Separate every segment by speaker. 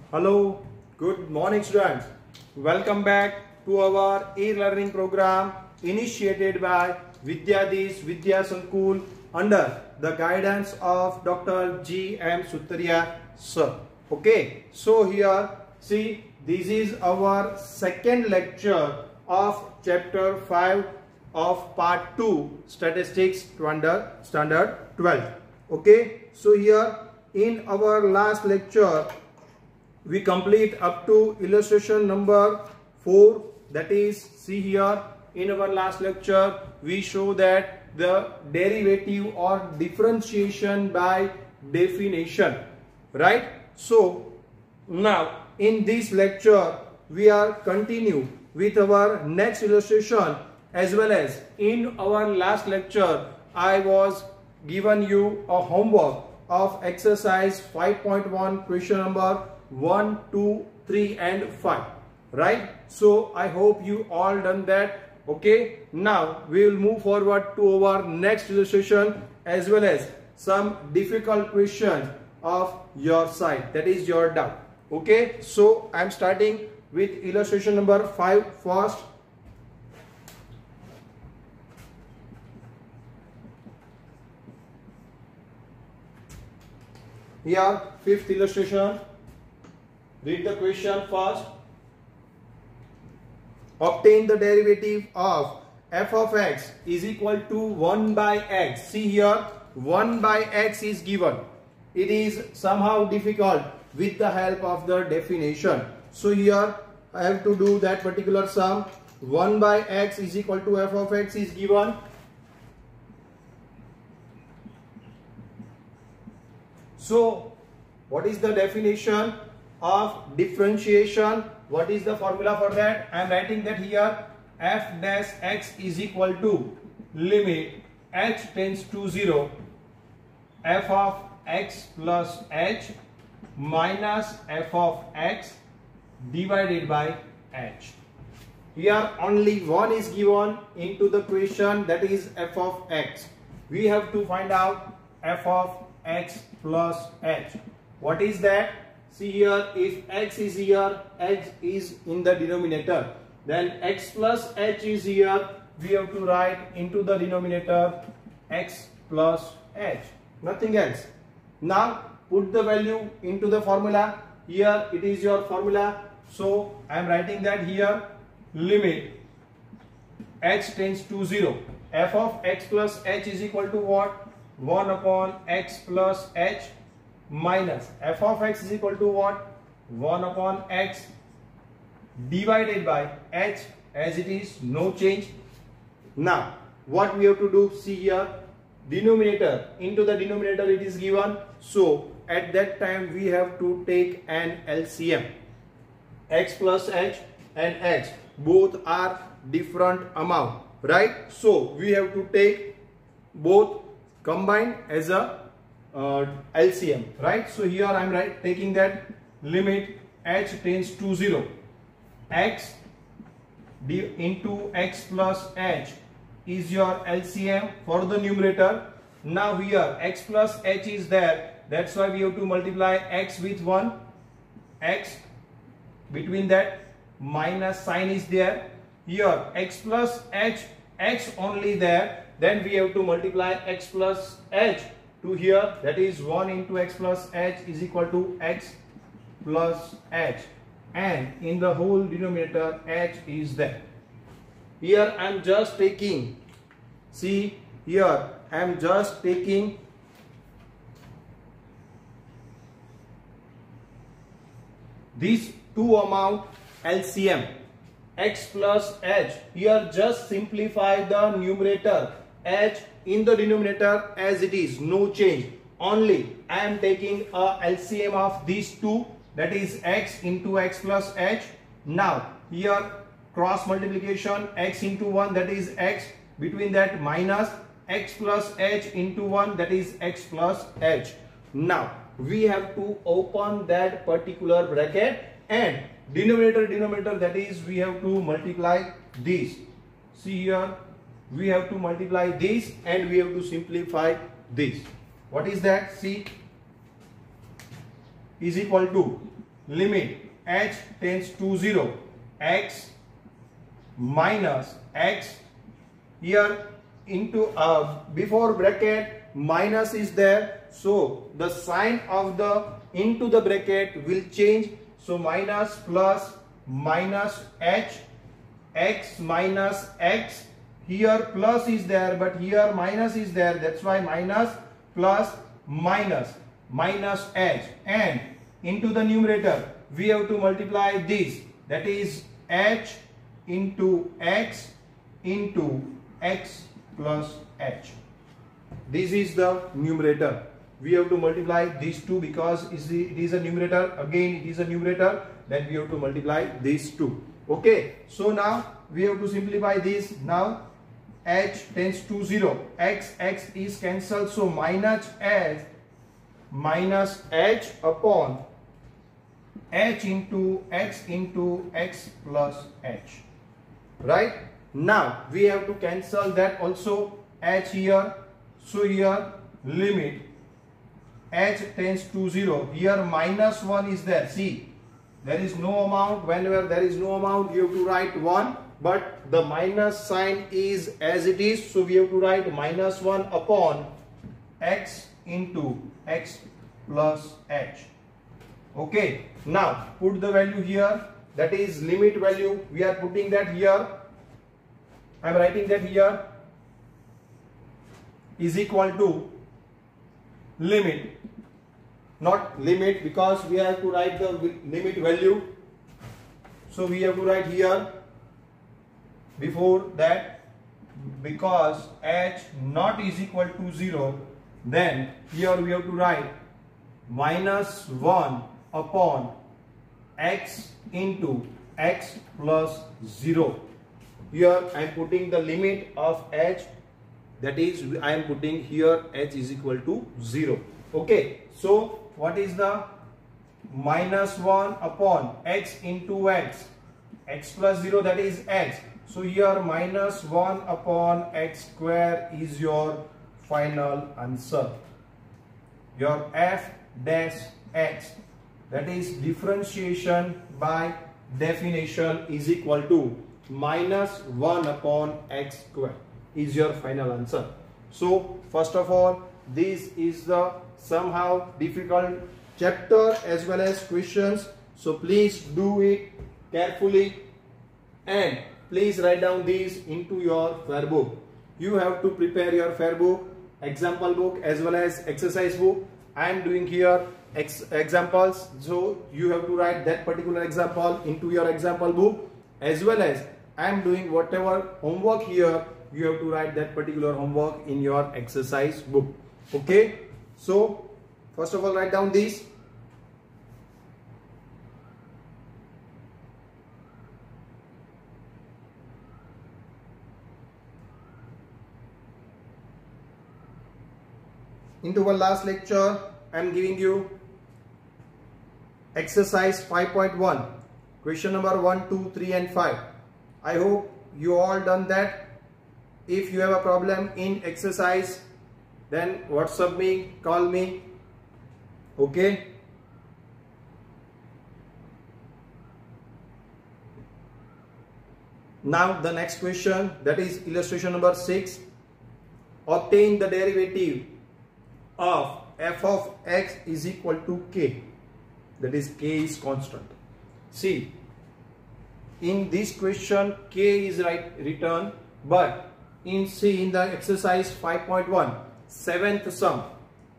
Speaker 1: Hello, good morning students. Welcome back to our e-learning program initiated by Vidyadish Vidya Sankul under the guidance of Dr. G.M. Sutaria sir. Okay, so here see this is our second lecture of chapter 5 of part 2 statistics standard 12. Okay, so here in our last lecture we complete up to illustration number 4, that is, see here in our last lecture we show that the derivative or differentiation by definition, right? So now in this lecture we are continue with our next illustration, as well as in our last lecture I was given you a homework of exercise 5.1 question number 1, 2, 3 and 5, right? So I hope you all done that. Okay, now we will move forward to our next illustration as well as some difficult questions of your side, that is your doubt. Okay, so I am starting with illustration number 5 first. Here, fifth illustration. Read the question first. Obtain the derivative of f of x is equal to 1 by x. See here, 1 by x is given. It is somehow difficult with the help of the definition. So here I have to do that particular sum. 1 by x is equal to f of x is given. So what is the definition of differentiation? What is the formula for that? I am writing that here, f dash x is equal to limit h tends to 0 f of x plus h minus f of x divided by h. Here only one is given into the question, that is f of x. We have to find out f of x plus h. What is that? See here, if x is here, x is in the denominator, then x plus h is here, we have to write into the denominator x plus h, nothing else. Now put the value into the formula. Here it is your formula, so I am writing that here, limit h tends to 0 f of x plus h is equal to what? 1 upon x plus h minus f of x is equal to what? 1 upon x divided by h, as it is, no change. Now what we have to do, see here, denominator into the denominator it is given, so at that time we have to take an LCM. X plus h and x both are different amount, right? So we have to take both combined as a LCM, right? So here I am taking that limit h tends to 0 x into x plus h is your LCM for the numerator. Now here x plus h is there, that's why we have to multiply x with 1, x between that minus sign is there. Here x plus h, x only there, then we have to multiply x plus h to here, that is 1 into x plus h is equal to x plus h, and in the whole denominator h is there. Here I am just taking, see here I am just taking these two amount LCM x plus h. Here just simplify the numerator, h in the denominator as it is, no change. Only I am taking a LCM of these two, that is x into x plus h. Now here cross multiplication, x into 1, that is x, between that minus x plus h into 1, that is x plus h. Now we have to open that particular bracket and denominator, that is we have to multiply this. See here, we have to multiply this and we have to simplify this. What is that? See, is equal to limit h tends to 0, x minus x, here into before bracket minus is there, so the sign of the into the bracket will change. So minus plus minus h, x minus x, here plus is there but here minus is there, that's why minus plus minus minus h, and into the numerator we have to multiply this, that is h into x plus h. This is the numerator. We have to multiply these two because it is a numerator. Again it is a numerator. Then we have to multiply these two. Okay. So now we have to simplify this. Now h tends to 0. X is cancelled. So minus h upon h into x plus h. Right? Now we have to cancel that also, h here. So here limit h tends to 0. Here minus 1 is there. See, there is no amount. Whenever there is no amount, you have to write 1. But the minus sign is as it is. So we have to write minus 1 upon x into x plus h. Okay. Now put the value here. That is limit value. We are putting that here. I am writing that here is equal to limit, not limit because we have to write the limit value. So we have to write here before that, because h not is equal to 0, then here we have to write minus 1 upon x into x plus 0. Here I am putting the limit of h, that is I am putting here h is equal to 0. Okay, so what is the minus 1 upon x into x plus 0, that is x. So here minus 1 upon x square is your final answer. Your f dash x, that is differentiation by definition, is equal to minus 1 upon x square is your final answer. So first of all, this is the somehow difficult chapter as well as questions. So please do it carefully and please write down these into your fair book. You have to prepare your fair book, example book as well as exercise book. I am doing here examples, so you have to write that particular example into your example book, as well as I am doing whatever homework here, you have to write that particular homework in your exercise book. Okay, so first of all write down this. Into our last lecture, I am giving you exercise 5.1, question number 1, 2, 3 and 5. I hope you all done that. If you have a problem in exercise, then WhatsApp me, call me. Okay. Now the next question, that is illustration number 6. Obtain the derivative of f of x is equal to k, that is k is constant. See, in this question k is written, but in the exercise 5.1 seventh sum,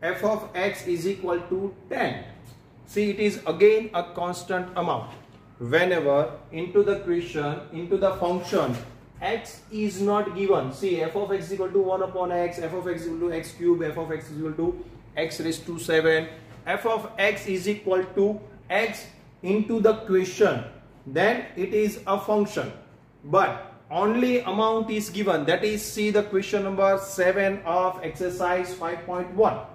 Speaker 1: f of x is equal to 10. See, it is again a constant amount. Whenever into the question, into the function x is not given, see, f of x is equal to 1 upon x, f of x is equal to x cube, f of x is equal to x raised to 7, f of x is equal to x into the question, then it is a function, but only amount is given, that is, see the question number 7 of exercise 5.1.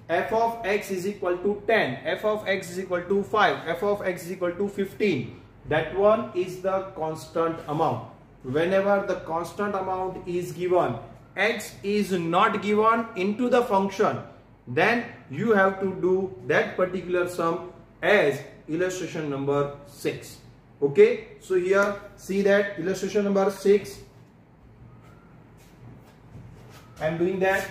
Speaker 1: f of x is equal to 10, f of x is equal to 5, f of x is equal to 15. That one is the constant amount. Whenever the constant amount is given, x is not given into the function, then you have to do that particular sum as illustration number 6. Okay, so here see that illustration number 6. I am doing that.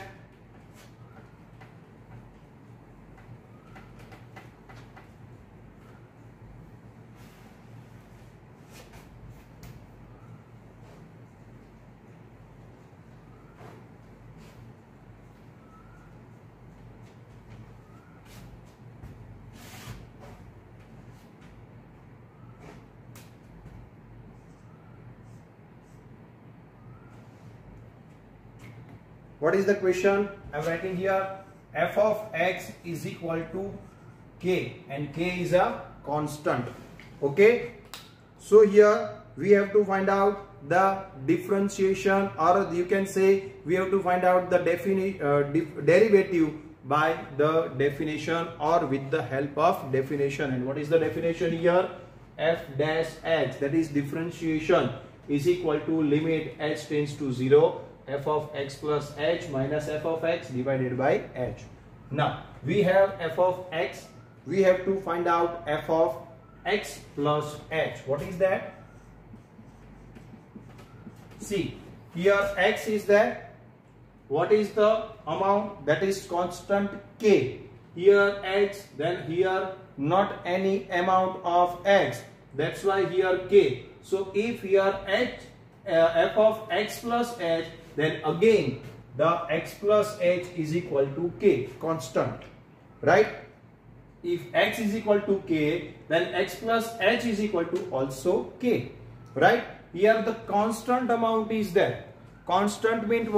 Speaker 1: What is the question? I am writing here f of x is equal to k, and k is a constant. Okay, so here we have to find out the differentiation, or you can say we have to find out the derivative by the definition or with the help of definition. And what is the definition here? F dash x, that is differentiation, is equal to limit h tends to 0 f of x plus h minus f of x divided by h. Now we have f of x, we have to find out f of x plus h. What is that? See, here x is that, what is the amount? That is constant k. Here x, then here not any amount of x, that's why here k. So if here h f of x plus h, then again the x plus h is equal to k, constant, right? If x is equal to k, then x plus h is equal to also k, right? Here the constant amount is there. Constant means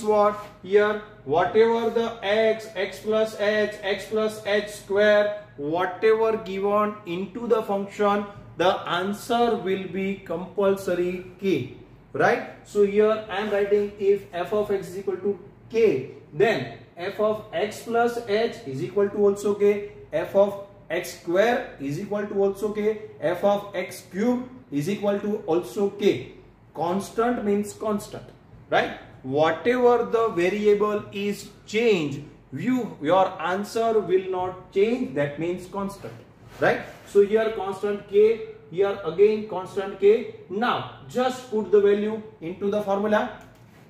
Speaker 1: what? Here whatever the x plus h square, whatever given into the function, the answer will be compulsory k. Right? So here I am writing if f of x is equal to k, then f of x plus h is equal to also k, f of x square is equal to also k, f of x cube is equal to also k. Constant means constant, right? Whatever the variable is changed, your answer will not change, that means constant, right? So here constant k, here again constant k. Now just put the value into the formula.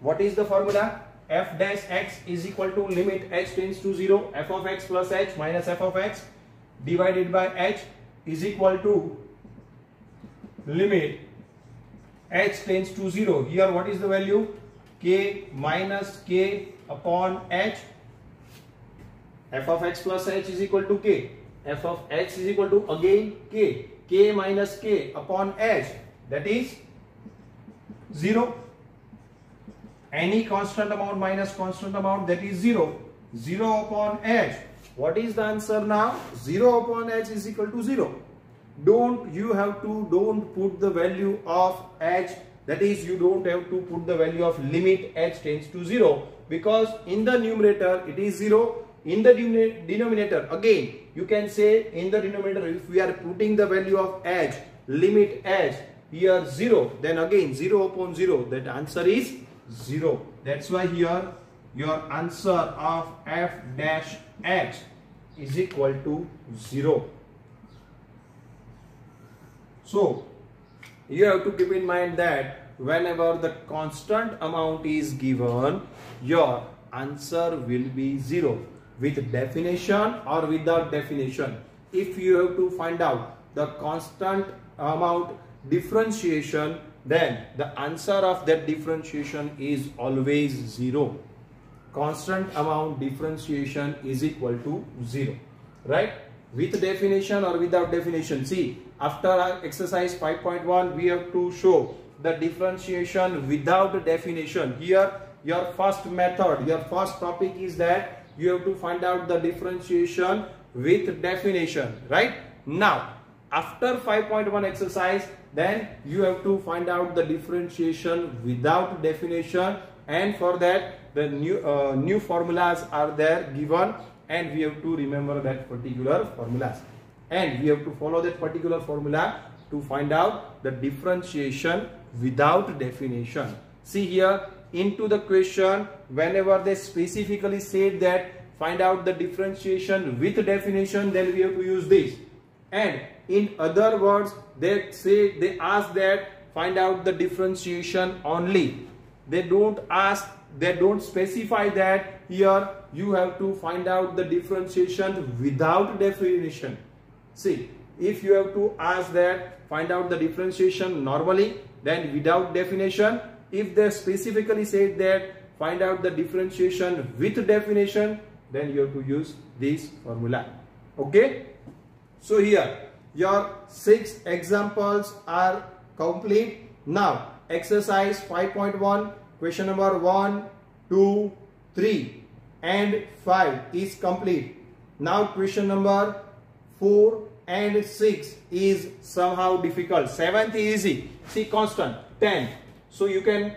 Speaker 1: What is the formula? F dash x is equal to limit h tends to 0 f of x plus h minus f of x divided by h is equal to limit h tends to 0. Here what is the value? K minus k upon h. F of x plus h is equal to k. F of x is equal to again k. K minus k upon h, that is 0. Any constant amount minus constant amount, that is 0. 0 upon h. What is the answer now? 0 upon h is equal to 0. Don't put the value of h, that is you don't have to put the value of limit h tends to 0, because in the numerator it is 0. In the denominator, again you can say in the denominator, if we are putting the value of h, limit h here 0, then again 0 upon 0, that answer is 0. That's why here your answer of f dash x is equal to 0. So you have to keep in mind that whenever the constant amount is given, your answer will be 0. With definition or without definition, if you have to find out the constant amount differentiation, then the answer of that differentiation is always 0. Constant amount differentiation is equal to 0, right? With definition or without definition. See, after our exercise 5.1, we have to show the differentiation without definition. Here your first method, your first topic is that you have to find out the differentiation with definition, right? Now after 5.1 exercise, then you have to find out the differentiation without definition, and for that the new formulas are there given, and we have to remember that particular formulas, and we have to follow that particular formula to find out the differentiation without definition. See here into the question, whenever they specifically said that find out the differentiation with definition, then we have to use this. And in other words, they ask that find out the differentiation only. They don't specify that here you have to find out the differentiation without definition. See, if you have to ask that find out the differentiation normally, then without definition. If they specifically said that find out the differentiation with definition, then you have to use this formula. Okay, so here your 6 examples are complete. Now exercise 5.1, question number 1, 2, 3 and 5 is complete. Now question number 4 and 6 is somehow difficult. 7th is easy. See, constant 10. So you can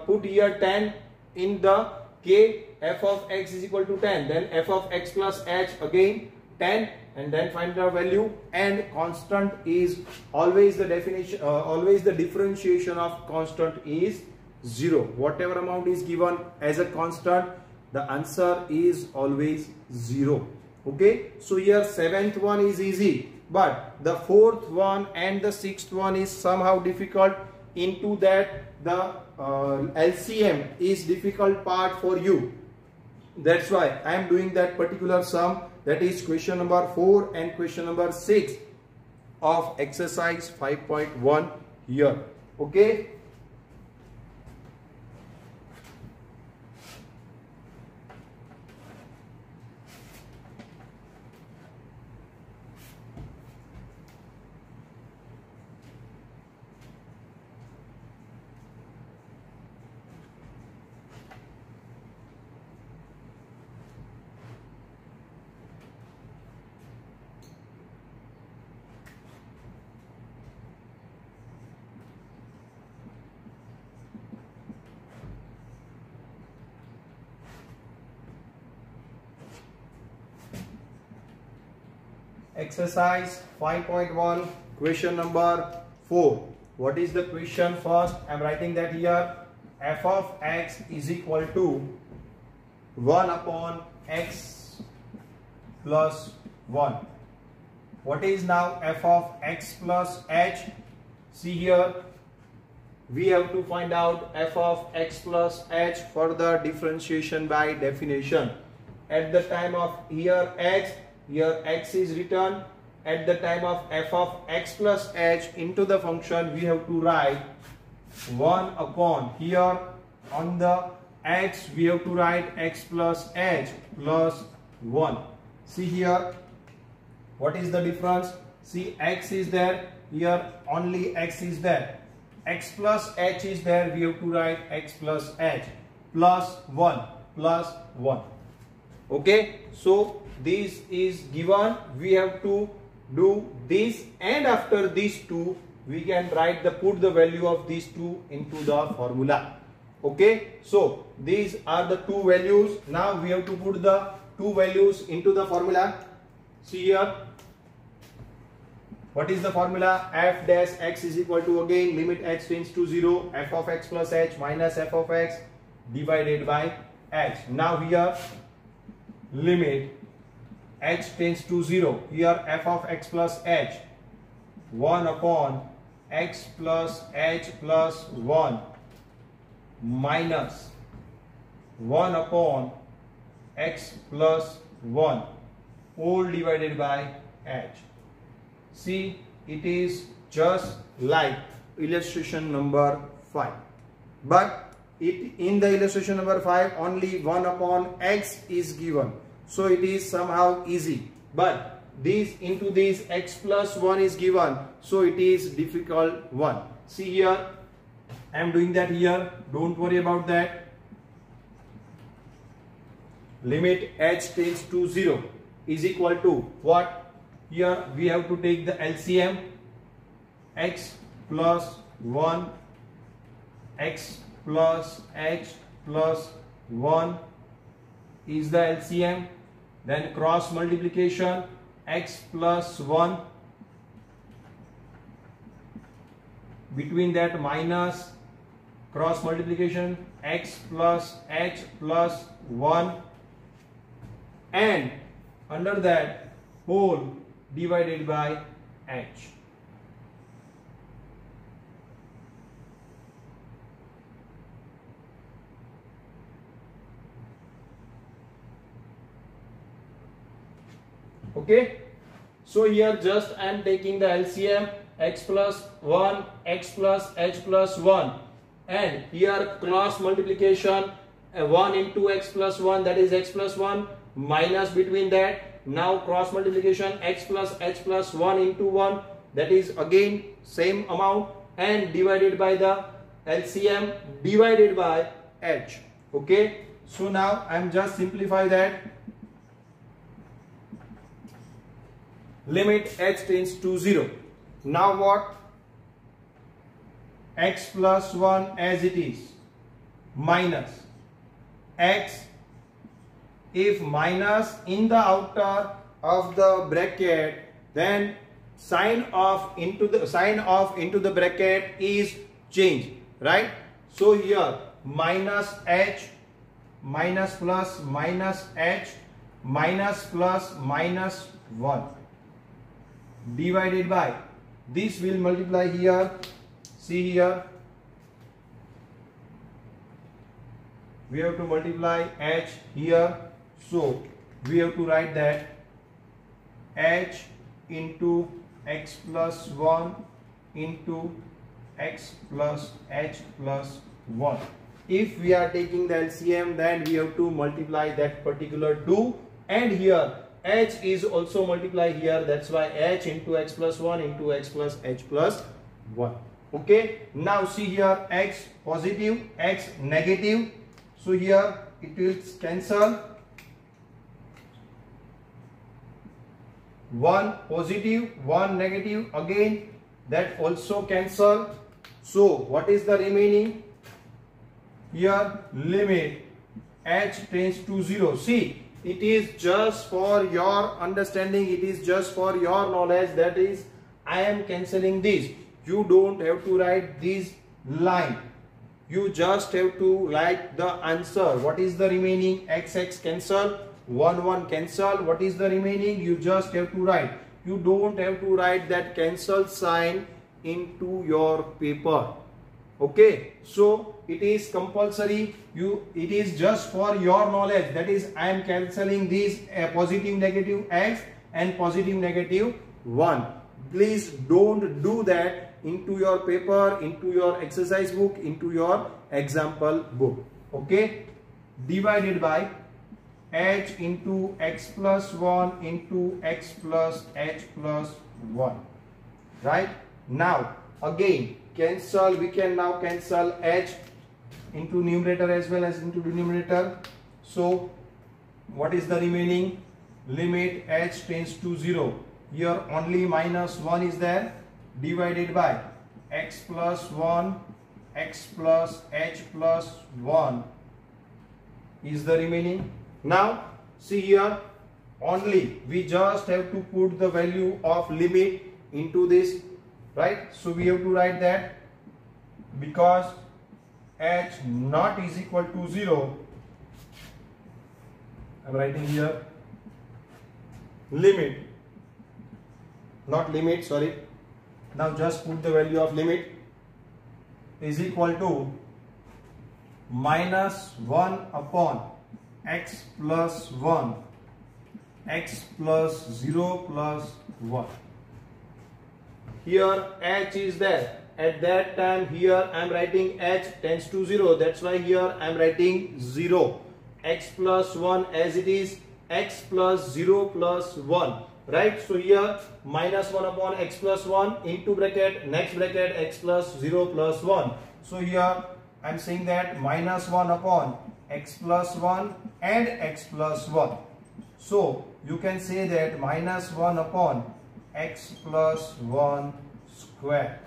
Speaker 1: put here 10 in the k. F of x is equal to 10. Then f of x plus h again 10, and then find the value. And constant is always the definition. Always the differentiation of constant is 0. Whatever amount is given as a constant, the answer is always 0. Okay, so here 7th one is easy, but the 4th one and the 6th one is somehow difficult. Into that the LCM is difficult part for you. That's why I am doing that particular sum, that is question number 4 and question number 6 of exercise 5.1 here. Okay. Exercise 5.1, question number 4. What is the question first? I am writing that here. F of x is equal to 1 upon x plus 1. What is now f of x plus h? See here, we have to find out f of x plus h for the differentiation by definition. At the time of here x, here x is written. At the time of f of x plus h into the function, we have to write 1 upon, here on the x we have to write x plus h plus 1. See here, what is the difference? See, x is there, here only x is there. X plus h is there, we have to write x plus h plus 1 plus 1. Okay, so this is given, we have to do this, and after these two we can write put the value of these two into the formula. Okay, so these are the two values. Now we have to put the two values into the formula. See here, what is the formula? F dash x is equal to, again, limit h tends to 0, f of x plus h minus f of x divided by h. Now here limit h tends to 0, here f of x plus h, 1 upon x plus h plus 1 minus 1 upon x plus 1 all divided by h. See, it is just like illustration number 5, but in the illustration number 5 only 1 upon x is given, so it is somehow easy, but this into this x plus 1 is given, so it is difficult one. See here, I am doing that here, don't worry about that. Limit h tends to 0 is equal to what? Here we have to take the LCM. X plus 1, x plus h plus 1 is the LCM. Then cross multiplication, x plus 1, between that minus cross multiplication, x plus h plus 1, and under that whole divided by h. Okay, so here just I am taking the LCM, x plus 1, x plus h plus 1, and here cross multiplication, 1 into x plus 1, that is x plus 1, minus between that, now cross multiplication x plus h plus 1 into 1, that is again same amount, and divided by the LCM divided by h. Okay, so now I am just simplify that. Limit h tends to 0. Now what? X plus 1 as it is, minus x, if minus in the outer of the bracket, then sign of into the bracket is changed, right? So here minus h, minus plus minus h, minus plus minus 1 divided by, this will multiply here, see here, we have to multiply h here, so we have to write that h into x plus 1 into x plus h plus 1. If we are taking the LCM, then we have to multiply that particular 2, and here h is also multiplied here, that's why h into x plus 1 into x plus h plus 1. Okay, now see here, x positive, x negative, so here it will cancel, 1 positive, 1 negative, again that also cancel. So what is the remaining? Here limit h tends to 0. See, it is just for your understanding, it is just for your knowledge, that is I am cancelling this. You don't have to write this line, you just have to write the answer. What is the remaining? X cancel, 1 cancel, what is the remaining? You just have to write, you don't have to write that cancel sign into your paper. Okay, so it is compulsory, it is just for your knowledge, that is I am cancelling these positive negative x and positive negative 1. Please don't do that into your paper, into your exercise book, into your example book. Okay, divided by h into x plus 1 into x plus h plus 1. Right, now again cancel, we can now cancel h into numerator as well as into denominator. So what is the remaining? Limit h tends to 0. Here only minus 1 is there, divided by x plus 1, x plus h plus 1 is the remaining. Now see here, only we just have to put the value of limit into this, right? So we have to write that, because h not is equal to 0, I am writing here limit, not limit, sorry, now just put the value of limit is equal to minus 1 upon x plus 1, x plus 0 plus 1. Here h is there, at that time here I am writing h tends to 0, that's why here I am writing 0, x plus 1 as it is, x plus 0 plus 1, right? So here minus 1 upon x plus 1 into bracket, next bracket x plus 0 plus 1. So here I am saying that minus 1 upon x plus 1 and x plus 1. So you can say that minus 1 upon x plus 1 square.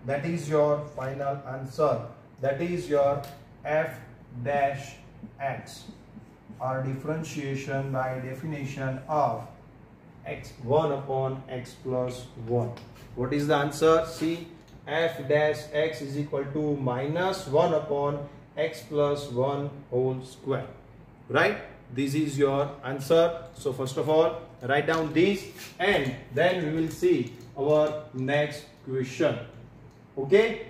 Speaker 1: That is your final answer. That is your f dash x, or differentiation by definition of x1 upon x plus 1. What is the answer? See, f dash x is equal to minus 1 upon x plus 1 whole square, right? this is your answer. So first of all, write down this and then we will see our next question. Okay?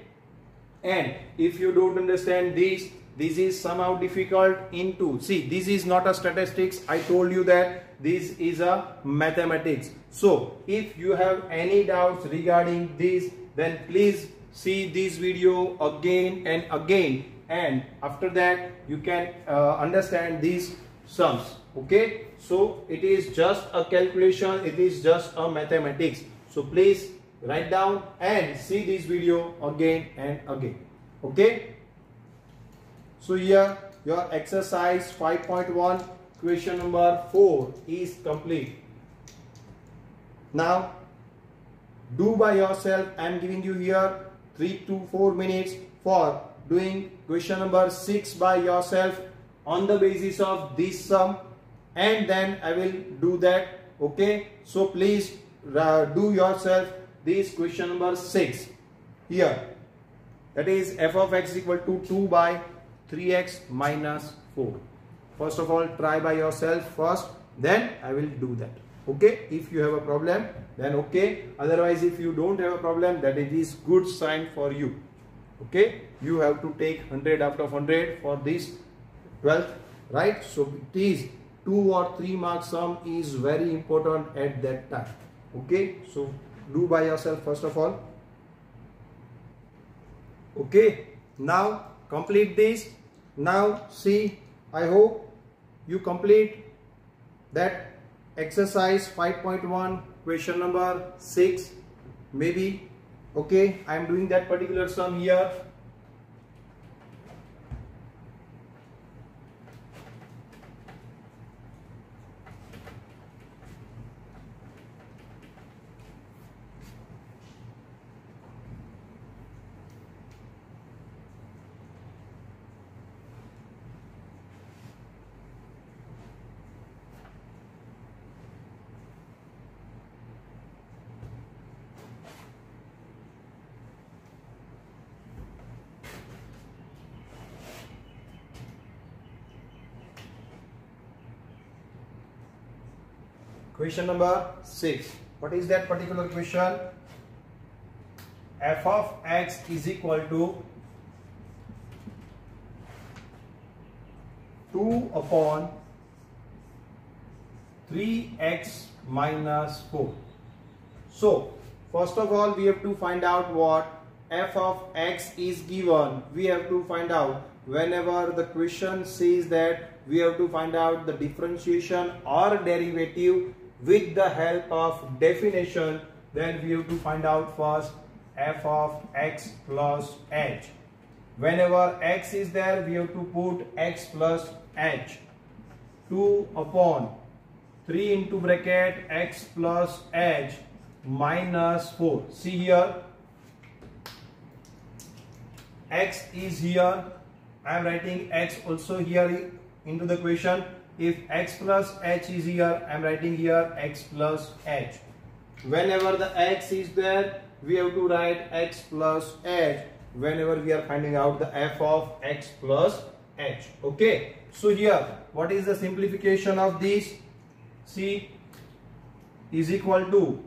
Speaker 1: And if you don't understand this is somehow difficult into, see, this is not a statistics. I told you that this is a mathematics. So if you have any doubts regarding this, then please see this video again and again, and after that you can understand these sums. Okay, so it is just a calculation, it is just a mathematics. So please write down and see this video again and again. Okay, so here your exercise 5.1 question number 4 is complete. Now do by yourself. I am giving you here 3 to 4 minutes for doing question number 6 by yourself on the basis of this sum, and then I will do that. Okay, so please do yourself this question number 6 here, that is f of x is equal to 2 by 3x minus 4. First of all, try by yourself first, then I will do that. Okay, if you have a problem then okay, otherwise if you don't have a problem, that it is good sign for you. Okay, you have to take 100 out of 100 for this 12th, right? So it is 2 or 3 mark sum is very important at that time. Okay, so do by yourself first of all. Okay, now complete this. Now see, I hope you complete that exercise 5.1 question number 6 maybe. Okay, I am doing that particular sum here. Question number 6. What is that particular question? F of x is equal to 2 upon 3x minus 4. So first of all, we have to find out what f of x is given. We have to find out, whenever the question says that we have to find out the differentiation or derivative with the help of definition, then we have to find out first f of x plus h. Whenever x is there, we have to put x plus h. 2 upon 3 into bracket x plus h minus 4. See here, x is here. I am writing x also here into the question. If x plus h is here, I am writing here x plus h. Whenever the x is there, we have to write x plus h whenever we are finding out the f of x plus h. Okay, so here what is the simplification of this? See, is equal to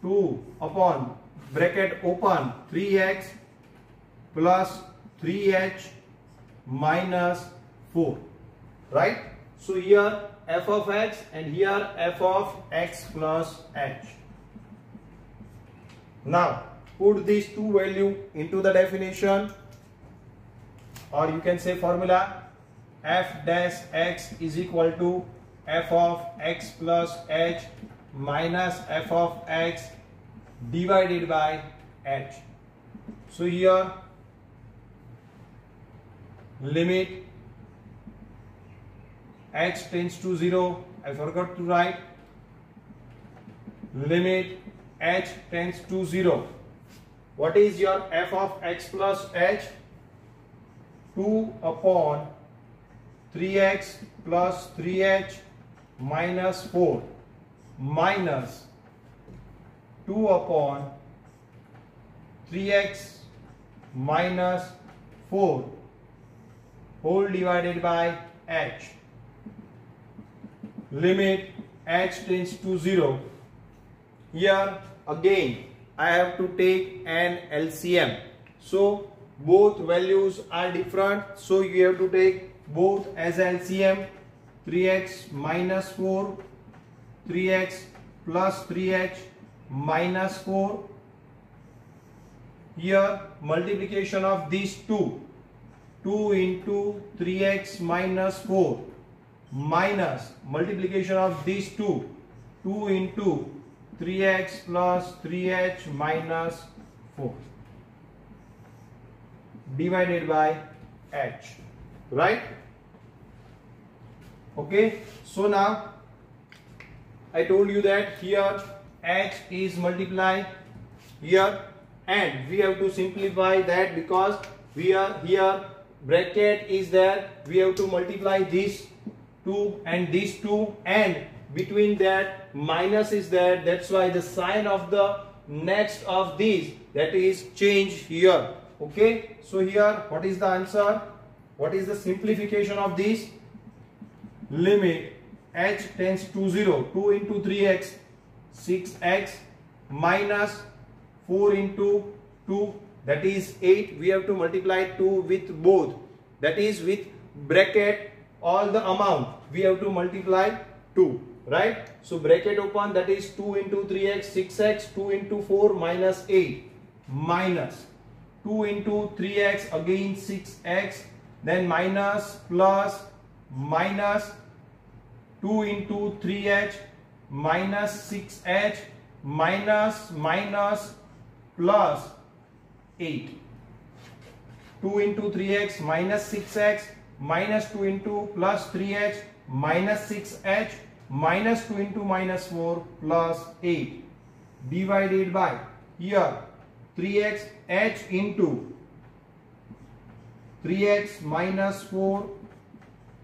Speaker 1: 2 upon bracket open 3x plus 3h minus 4, right? So here f of x and here f of x plus h. Now put these two values into the definition, or you can say formula. F dash x is equal to f of x plus h minus f of x divided by h. So here limit x tends to 0, I forgot to write, limit h tends to 0. What is your f of x plus h? 2 upon 3x plus 3h minus 4 minus 2 upon 3x minus 4 whole divided by h. limit h tends to 0. Here again I have to take an LCM. So both values are different. So you have to take both as LCM. 3x minus 4, 3x plus 3h minus 4. Here multiplication of these two. 2 into 3x minus 4 minus multiplication of these two. 2 into 3x plus 3h minus 4 divided by h, right? Okay, so now I told you that here h is multiplied here, and we have to simplify that because we are here bracket is there, we have to multiply these two and these two, and between that minus is there, that's why the sign of the next of these, that is changed here. Okay, so here what is the answer? What is the simplification of this? Limit h tends to 0, 2 into 3x 6x minus 4 into 2, that is 8. We have to multiply 2 with both, that is with bracket all the amount we have to multiply 2, right? So bracket open, that is 2 into 3x 6x, 2 into 4 minus 8 minus 2 into 3x again 6x, then minus plus minus 2 into 3h minus 6h minus minus plus 8. 2 into 3x minus 6x minus 2 into plus 3h minus 6h minus 2 into minus 4 plus 8 divided by here 3x h into 3x minus 4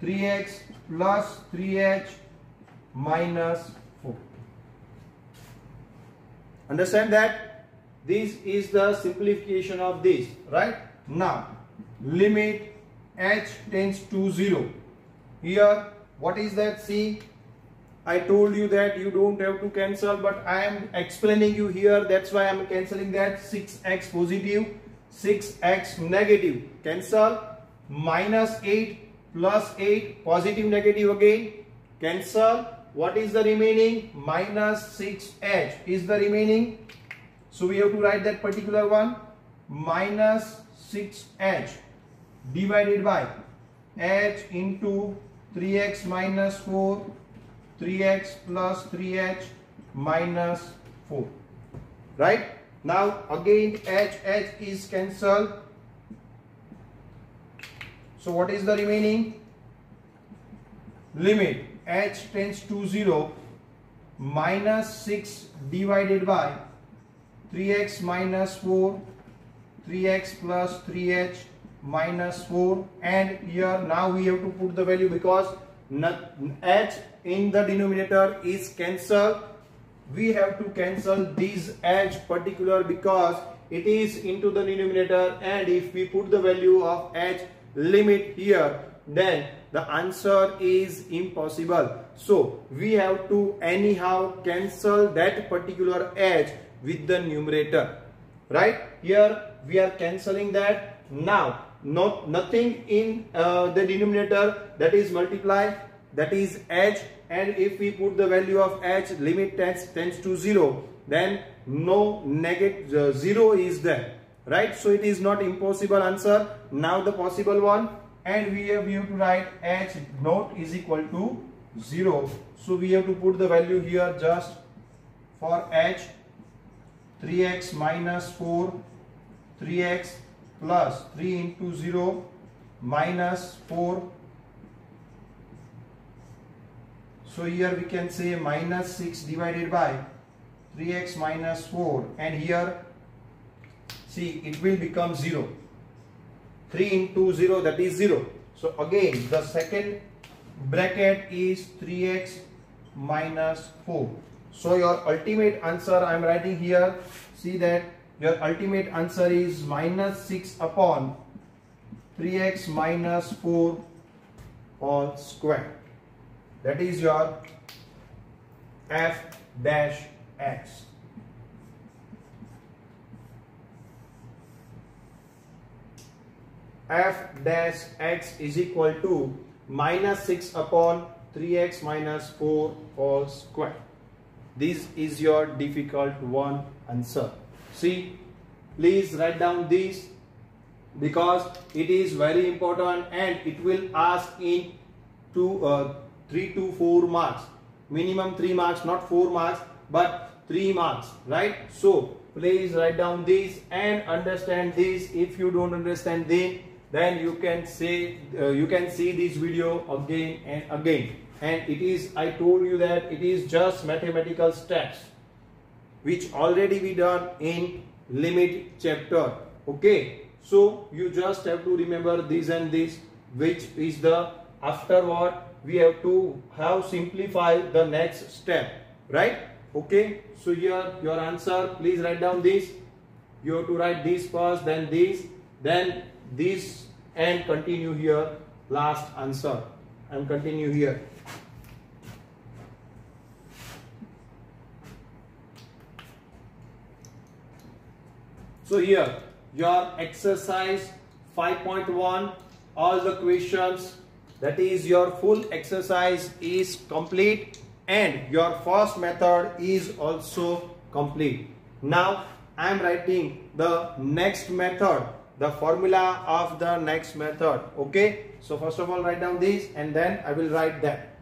Speaker 1: 3x plus 3h minus 4. Understand that? This is the simplification of this, right? Now limit h tends to 0. Here what is that? See, I told you that you don't have to cancel, but I am explaining you here, that's why I am cancelling that. 6x positive, 6x negative, cancel. Minus 8 plus 8 positive negative again, cancel. What is the remaining? Minus 6h is the remaining. So we have to write that particular one. Minus 6h divided by h into 3x minus 4 3x plus 3h minus 4, right? Now again h is cancelled. So what is the remaining? Limit h tends to 0, minus 6 divided by 3x minus 4 3x plus 3h minus 4, and here now we have to put the value because h in the denominator is cancelled. We have to cancel this h particular because it is into the denominator, and if we put the value of h limit here, then the answer is impossible. So we have to anyhow cancel that particular h with the numerator, right? Here we are cancelling that. Now nothing in the denominator, that is multiply, that is h, and if we put the value of h limit tends to 0, then no negative 0 is there, right? So it is not impossible answer. Now the possible one, and we have to write h not is equal to 0. So we have to put the value here just for h. 3x minus 4 3x plus 3 into 0 minus 4. So here we can say minus 6 divided by 3x minus 4, and here see it will become 0. 3 into 0, that is 0. So again the second bracket is 3x minus 4. So your ultimate answer I am writing here. See that your ultimate answer is minus 6 upon 3x minus 4 all square. That is your f dash x. F dash x is equal to minus 6 upon 3x minus 4 whole square. This is your difficult one answer. See, please write down this because it is very important and it will ask in 3 to 4 marks. Minimum 3 marks, not 4 marks, but 3 marks, right? So please write down this and understand this. If you don't understand this, then you can say you can see this video again and again. And it is, I told you that it is just mathematical steps which already be done in limit chapter. Okay, so you just have to remember this and this, which is the afterward we have to have simplify the next step, right? Okay, so here your answer, please write down this. You have to write this first, then this, and continue here last answer and continue here. So here your exercise 5.1, all the questions, that is your full exercise is complete and your first method is also complete. Now I am writing the next method, the formula of the next method. Okay, so first of all write down this and then I will write that.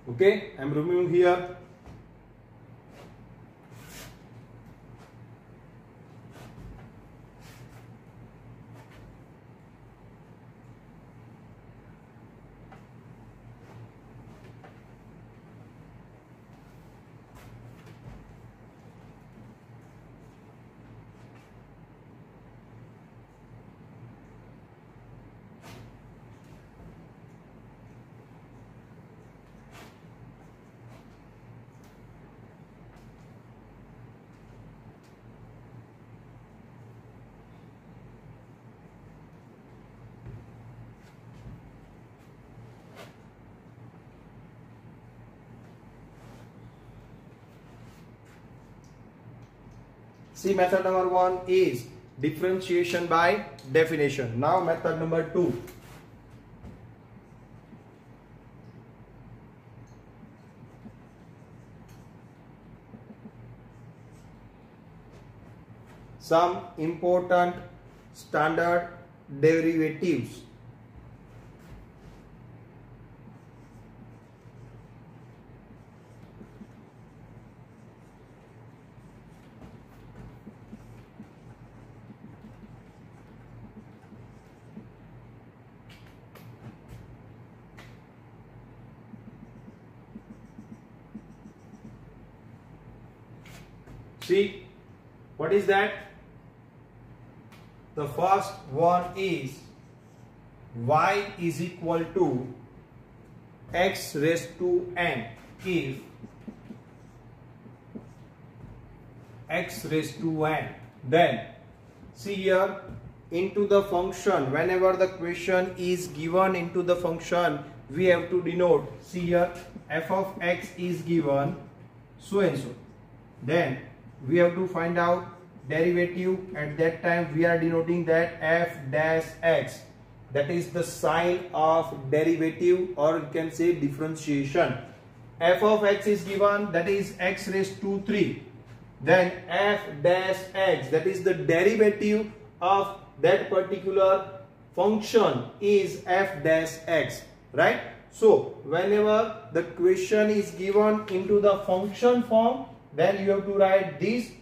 Speaker 1: Okay, I am removing here. See, method number 1 is differentiation by definition. Now method number 2. Some important standard derivatives. See, what is that? The first one is y is equal to x raised to n if x raised to n. Then see here, into the function, whenever the question is given into the function, we have to denote. See here, f of x is given so and so. Then we have to find out derivative. At that time we are denoting that f dash x, that is the sign of derivative, or you can say differentiation. F of x is given, that is x raised to 3. Then f dash x, that is the derivative of that particular function, is f dash x, right? So whenever the question is given into the function form, then you have to write this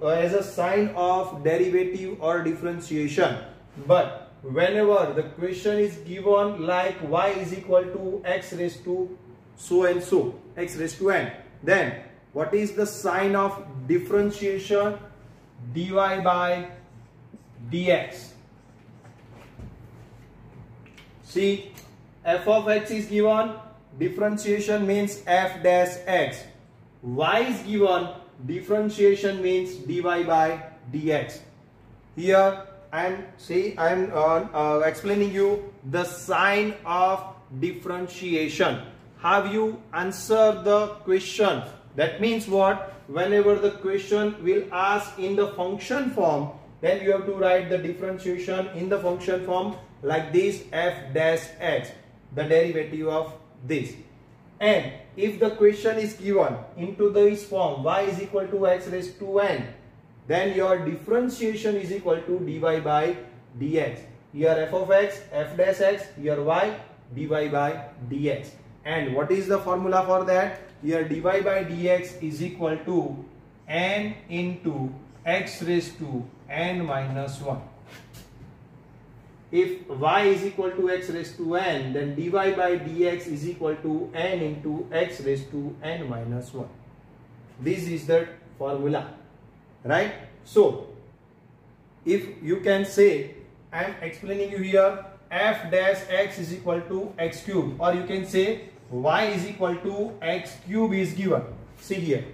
Speaker 1: as a sign of derivative or differentiation. But whenever the question is given like y is equal to x raised to so and so, x raised to n, then what is the sign of differentiation? Dy by dx. See, f of x is given, differentiation means f dash x. Y is given, differentiation means dy by dx. Here I am explaining you the sign of differentiation. Have you answered the question? That means what? Whenever the question will ask in the function form, then you have to write the differentiation in the function form like this, f dash x, the derivative of this. And if the question is given into this form, y is equal to x raised to n, then your differentiation is equal to dy by dx. Here f of x, f dash x, here y, dy by dx. And what is the formula for that? Here dy by dx is equal to n into x raised to n minus 1. If y is equal to x raised to n, then dy by dx is equal to n into x raised to n minus 1. This is the formula, right? So, if you can say, I am explaining you here, f dash x is equal to x cube, or you can say y is equal to x cube is given. See here,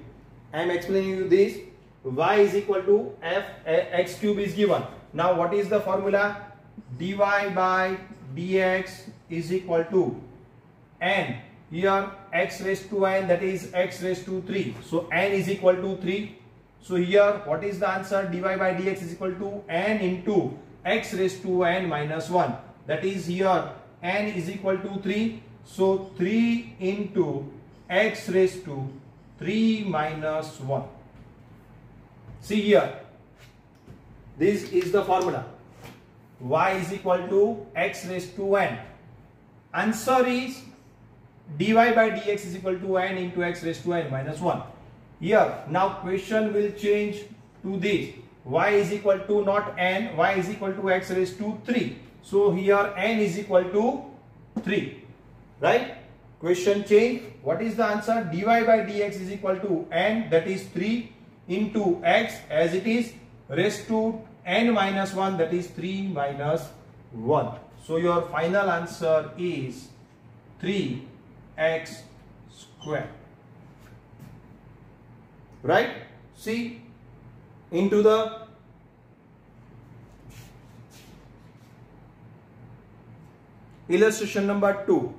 Speaker 1: I am explaining you this, y is equal to x cube is given. Now what is the formula? Dy by dx is equal to n, here x raised to n, that is x raised to 3, so n is equal to 3. So here what is the answer? Dy by dx is equal to n into x raised to n minus 1, that is here n is equal to 3, so 3 into x raised to 3 minus 1. See here, this is the formula. Y is equal to x raised to n. Answer is dy by dx is equal to n into x raised to n minus 1. Here now question will change to this. Y is equal to not n, y is equal to x raised to 3. So here n is equal to 3. Right? Question change. What is the answer? Dy by dx is equal to n, that is 3 into x as it is raised to n minus 1, that is 3 minus 1. So your final answer is 3x square. Right? See, into the illustration number 2.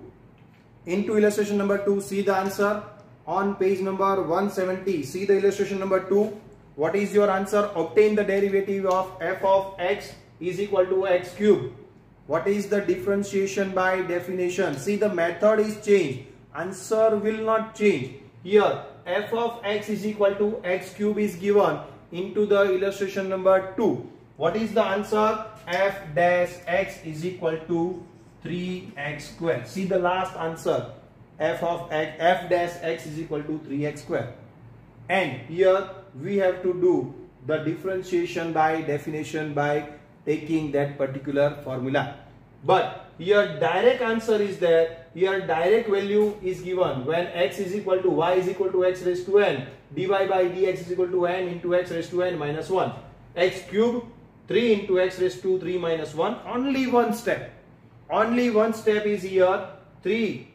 Speaker 1: Into illustration number 2, see the answer on page number 170. See the illustration number 2. What is your answer? Obtain the derivative of f of x is equal to x cube. What is the differentiation by definition? See, the method is changed. Answer will not change. Here f of x is equal to x cube is given into the illustration number 2. What is the answer? F dash x is equal to 3x square. See the last answer, f of x, f dash x is equal to 3x square. And here we have to do the differentiation by definition by taking that particular formula. But here direct answer is there. Here direct value is given when x is equal to y is equal to x raised to n, dy by dx is equal to n into x raised to n minus 1. X cube 3 into x raised to 3 minus 1. Only one step. Only one step is here. 3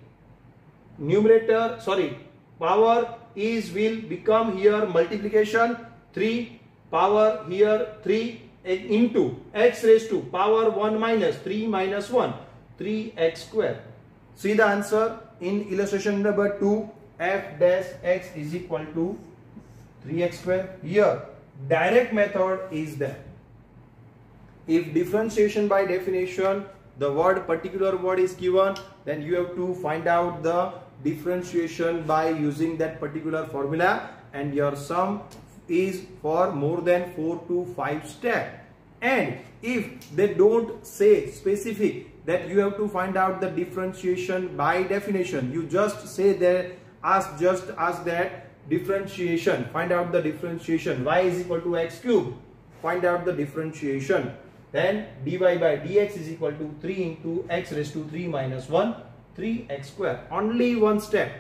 Speaker 1: numerator, sorry, power is will become here multiplication 3 power here 3 into x raised to power 1 minus 3 minus 1, 3x square. See the answer in illustration number 2, f dash x is equal to 3x square. Here direct method is there. If differentiation by definition, the word particular word is given, then you have to find out the differentiation by using that particular formula, and your sum is for more than 4 to 5 steps. And if they don't say specific that you have to find out the differentiation by definition, you just say that, ask that differentiation, find out the differentiation, y is equal to x cube, find out the differentiation, then dy by dx is equal to 3 into x raised to 3 minus 1, 3x square. Only one step.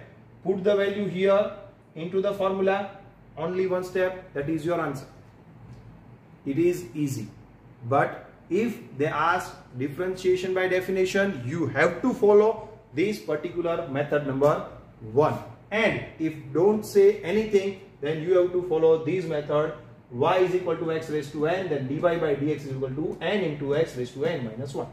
Speaker 1: Put the value here into the formula. Only one step. That is your answer. It is easy. But if they ask differentiation by definition, you have to follow this particular method number 1. And if don't say anything, then you have to follow this method y is equal to x raised to n, then dy by dx is equal to n into x raised to n minus 1.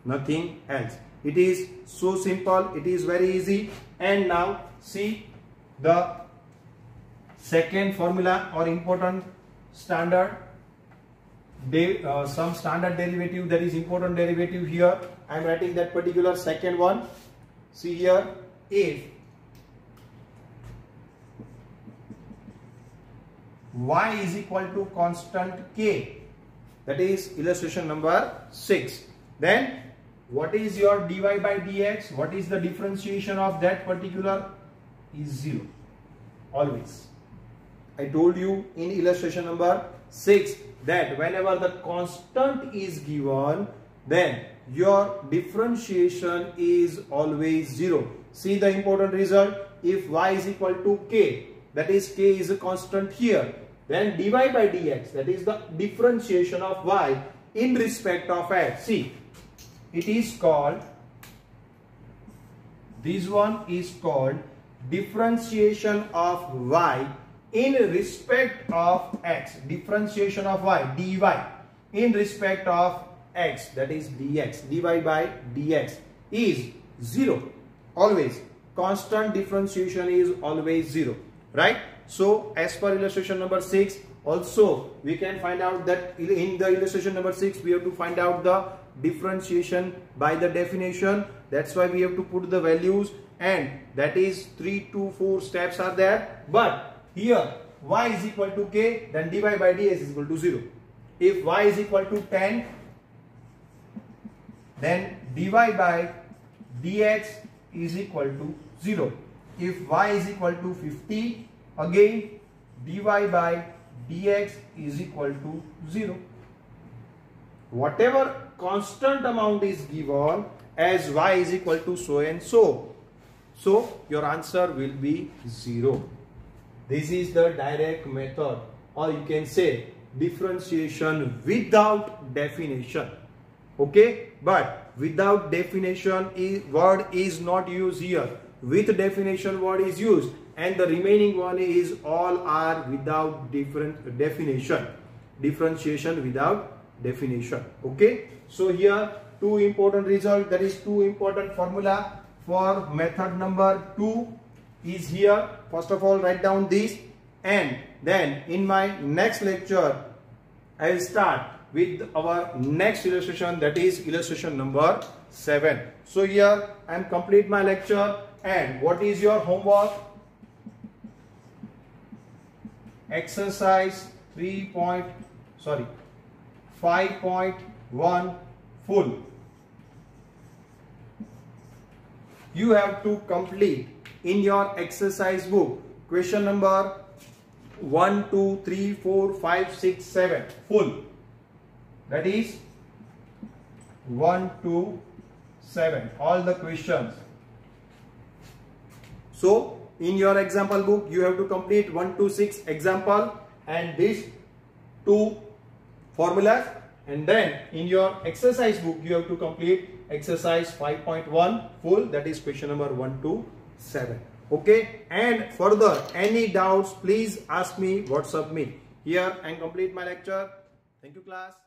Speaker 1: Nothing else. It is so simple. It is very easy. And now see the second formula or important standard. Some standard derivative, that is important derivative here. I am writing that particular second one. See here, if y is equal to constant k, that is illustration number 6, then what is your dy by dx? What is the differentiation of that particular? Is 0 always. I told you in illustration number 6 that whenever the constant is given, then your differentiation is always 0. See the important result. If y is equal to k, that is k is a constant here, then dy by dx, that is the differentiation of y in respect of x. See, it is called, this one is called differentiation of y in respect of x. Differentiation of y, dy, in respect of x, that is dx. dy by dx is 0 always. Constant differentiation is always 0, right? So as per illustration number 6, also we can find out that in the illustration number 6 we have to find out the differentiation by the definition. That's why we have to put the values, and that is 3 to 4 steps are there. But here y is equal to k, then dy by dx is equal to 0. If y is equal to 10, then dy by dx is equal to 0. If y is equal to 50, again dy by dx is equal to 0. Whatever constant amount is given as y is equal to so and so, so your answer will be 0. This is the direct method, or you can say differentiation without definition. Okay, but without definition word is not used here. With definition word is used, and the remaining one is all are without different definition. Differentiation without definition. Okay, so here two important results, that is two important formula for method number 2 is here. First of all, write down this, and then in my next lecture I will start with our next illustration, that is illustration number 7. So here I am complete my lecture, and what is your homework? Exercise 5.1 full. You have to complete in your exercise book question number 1, 2, 3, 4, 5, 6, 7 full. That is 1 to 7, all the questions. So in your example book you have to complete 1 to 6 example and these two formulas, and then in your exercise book you have to complete exercise 5.1 full, that is question number 1 to 7. Okay, and further any doubts please ask me, WhatsApp me. Here and complete my lecture. Thank you class.